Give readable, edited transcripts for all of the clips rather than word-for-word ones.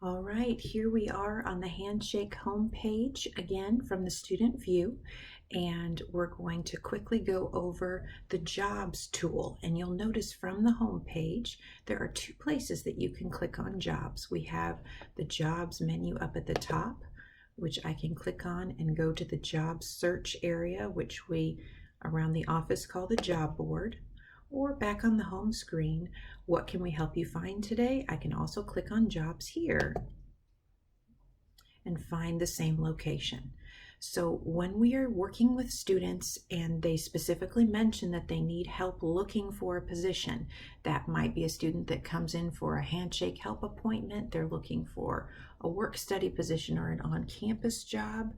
All right, here we are on the Handshake homepage again from the student view, and we're going to quickly go over the Jobs tool. And you'll notice from the homepage there are two places that you can click on Jobs. We have the Jobs menu up at the top, which I can click on and go to the Jobs search area, which we around the office call the job board. Or back on the home screen, what can we help you find today? I can also click on Jobs here and find the same location. So when we are working with students and they specifically mention that they need help looking for a position, that might be a student that comes in for a Handshake help appointment, they're looking for a work study position or an on-campus job,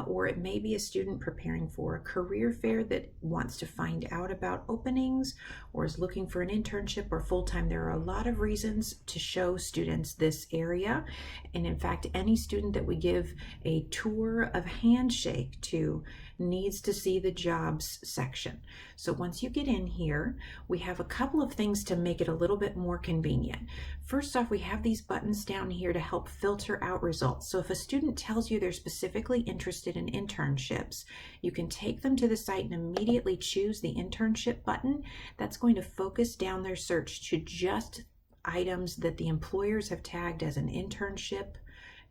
or it may be a student preparing for a career fair that wants to find out about openings or is looking for an internship or full-time. There are a lot of reasons to show students this area, and in fact any student that we give a tour of Handshake to needs to see the Jobs section. So once you get in here, we have a couple of things to make it a little bit more convenient. First off, we have these buttons down here to help filter out results. So if a student tells you they're specifically interested in internships, you can take them to the site and immediately choose the internship button. That's going to focus down their search to just items that the employers have tagged as an internship,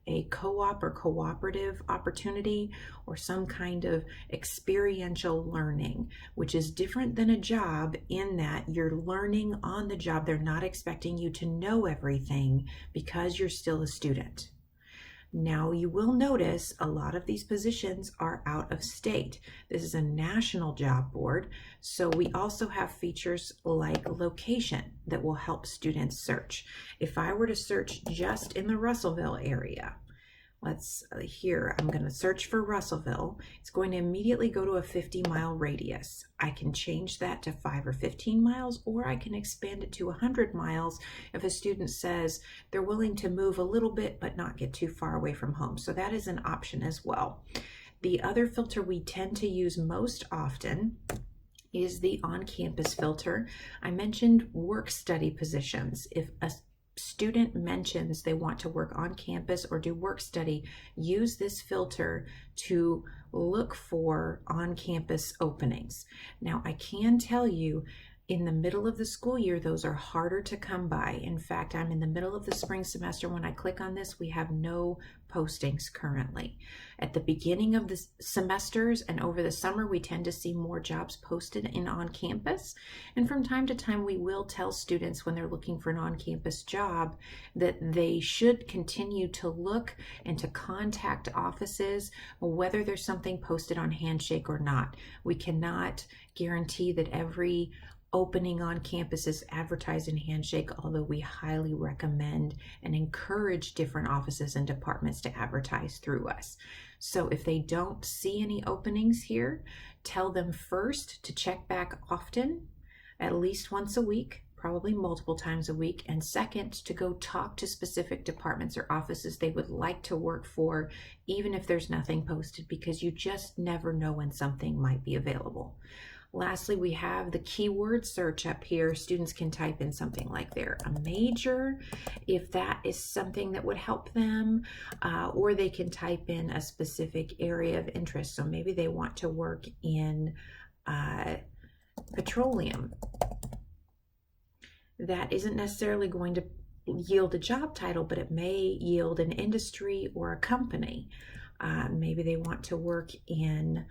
a co-op or cooperative opportunity, or some kind of experiential learning, which is different than a job in that you're learning on the job. They're not expecting you to know everything because you're still a student. Now you will notice a lot of these positions are out of state. This is a national job board, so we also have features like location that will help students search. If I were to search just in the Russellville area, I'm going to search for Russellville. It's going to immediately go to a 50-mile radius. I can change that to 5 or 15 miles, or I can expand it to 100 miles if a student says they're willing to move a little bit but not get too far away from home. So that is an option as well. The other filter we tend to use most often is the on-campus filter. I mentioned work study positions. If a student mentions they want to work on campus or do work study, use this filter to look for on-campus openings. Now, I can tell you in the middle of the school year, those are harder to come by. In fact, I'm in the middle of the spring semester. When I click on this, we have no postings currently. At the beginning of the semesters and over the summer, we tend to see more jobs posted in on-campus. And from time to time, we will tell students when they're looking for an on-campus job that they should continue to look and to contact offices, whether there's something posted on Handshake or not. We cannot guarantee that every opening on campus is advertised in Handshake, although we highly recommend and encourage different offices and departments to advertise through us. So if they don't see any openings here, tell them first to check back often, at least once a week, probably multiple times a week, and second, to go talk to specific departments or offices they would like to work for, even if there's nothing posted, because you just never know when something might be available. Lastly, we have the keyword search up here. Students can type in something like they're a major, if that is something that would help them, or they can type in a specific area of interest. So maybe they want to work in petroleum. That isn't necessarily going to yield a job title, but it may yield an industry or a company. Maybe they want to work in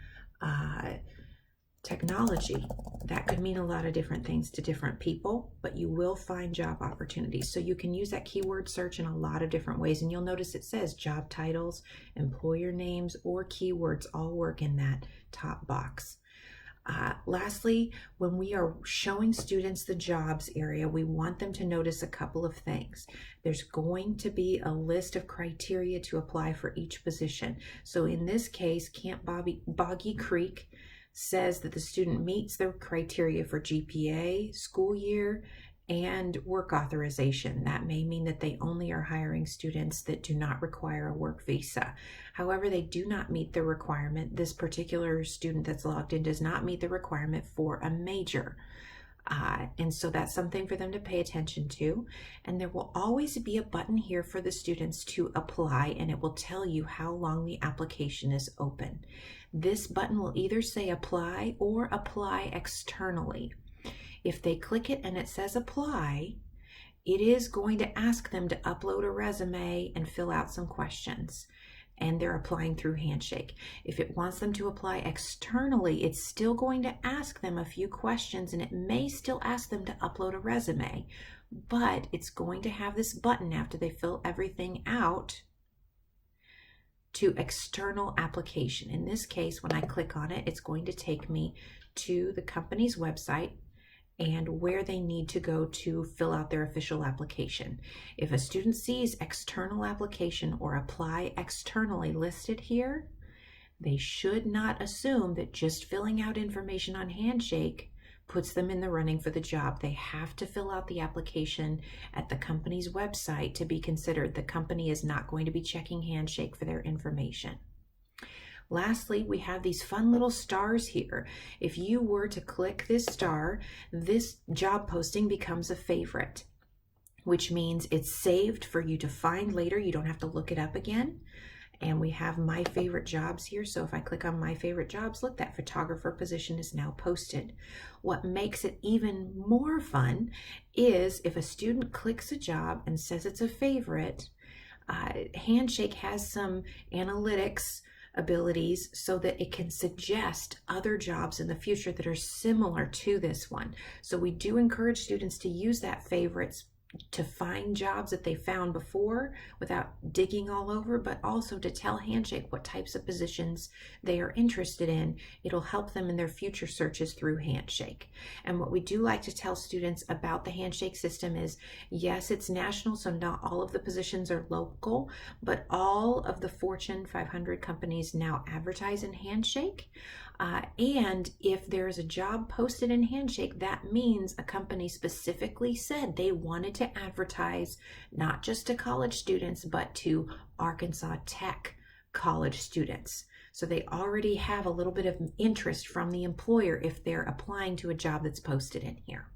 technology. That could mean a lot of different things to different people, but you will find job opportunities. So you can use that keyword search in a lot of different ways, and you'll notice it says job titles, employer names, or keywords all work in that top box. Lastly, when we are showing students the jobs area, we want them to notice a couple of things. There's going to be a list of criteria to apply for each position. So in this case, Camp Boggy Creek says that the student meets the criteria for GPA, school year, and work authorization. That may mean that they only are hiring students that do not require a work visa. However, they do not meet the requirement. This particular student that's logged in does not meet the requirement for a major. And so that's something for them to pay attention to. And there will always be a button here for the students to apply, and it will tell you how long the application is open. This button will either say apply or apply externally. If they click it and it says apply, it is going to ask them to upload a resume and fill out some questions. And they're applying through Handshake. If it wants them to apply externally, it's still going to ask them a few questions, and it may still ask them to upload a resume, but it's going to have this button after they fill everything out to external application. In this case, when I click on it, it's going to take me to the company's website and where they need to go to fill out their official application. If a student sees external application or apply externally listed here, they should not assume that just filling out information on Handshake puts them in the running for the job. They have to fill out the application at the company's website to be considered. The company is not going to be checking Handshake for their information. Lastly, we have these fun little stars here. If you were to click this star, this job posting becomes a favorite, which means it's saved for you to find later. You don't have to look it up again. And we have my favorite jobs here. So if I click on my favorite jobs, look, that photographer position is now posted. What makes it even more fun is if a student clicks a job and says it's a favorite, Handshake has some analytics abilities so that it can suggest other jobs in the future that are similar to this one. So we do encourage students to use that favorites to find jobs that they found before without digging all over, but also to tell Handshake what types of positions they are interested in. It'll help them in their future searches through Handshake. And what we do like to tell students about the Handshake system is, yes, it's national, so not all of the positions are local, but all of the Fortune 500 companies now advertise in Handshake. And if there's a job posted in Handshake, that means a company specifically said they wanted to advertise not just to college students, but to Arkansas Tech college students. So they already have a little bit of interest from the employer if they're applying to a job that's posted in here.